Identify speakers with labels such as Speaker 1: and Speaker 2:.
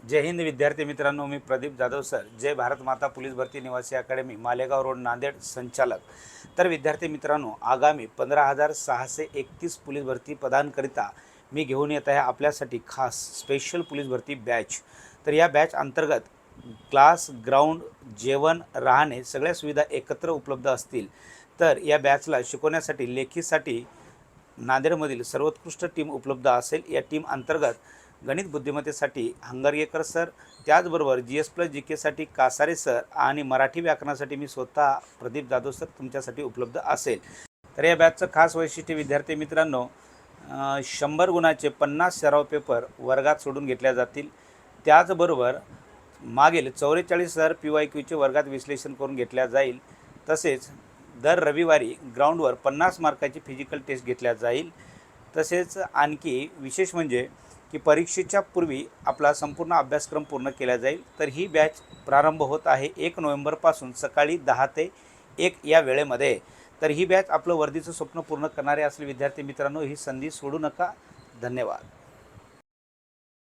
Speaker 1: जय हिंद विद्यार्थी मित्रांनो, मी प्रदीप जाधव सर, जय भारत माता पोलीस भरती निवासी अकॅडमी, मालेगाव रोड, नांदेड संचालक। तर विद्यार्थी मित्रांनो, आगामी 15,631 पोलीस भरती पदांकरिता मी घेऊन येत आहे आपल्यासाठी खास स्पेशल पोलीस भरती बॅच। तर या बॅच अंतर्गत क्लास, ग्राउंड, जेवण, राहणे सगळ्या सुविधा एकत्र उपलब्ध असतील। तर या बॅचला शिकवण्यासाठी लेखीसाठी नांदेडमधील सर्वोत्कृष्ट टीम उपलब्ध असेल। या टीम अंतर्गत गणित बुद्धिमत्तेसाठी हंगरगेकर सर, त्याचबरोबर GS+ GKसाठी कासारे सर आणि मराठी व्याकरणासाठी मी स्वतः प्रदीप जाधव सर तुमच्यासाठी उपलब्ध असेल। तर या बॅचचं खास वैशिष्ट्य विद्यार्थी मित्रांनो, 100 गुणाचे 50 सराव पेपर वर्गात सोडून घेतल्या जातील। त्याचबरोबर मागील 44,000 PYQचे वर्गात विश्लेषण करून घेतल्या जाईल। तसेच दर रविवारी ग्राउंडवर 50 मार्काची फिजिकल टेस्ट घेतल्या जाईल। तसेच आणखी विशेष म्हणजे की परीक्षेच्या पूर्वी आपला संपूर्ण अभ्यासक्रम पूर्ण केला जाईल। तर ही बॅच प्रारंभ होत आहे 1 नोव्हेंबरपासून सकाळी 10 ते 1 या वेळेमध्ये। तर ही बॅच आपलं वर्दीचं स्वप्न पूर्ण करणारे असले विद्यार्थी मित्रांनो, ही संधी सोडू नका। धन्यवाद।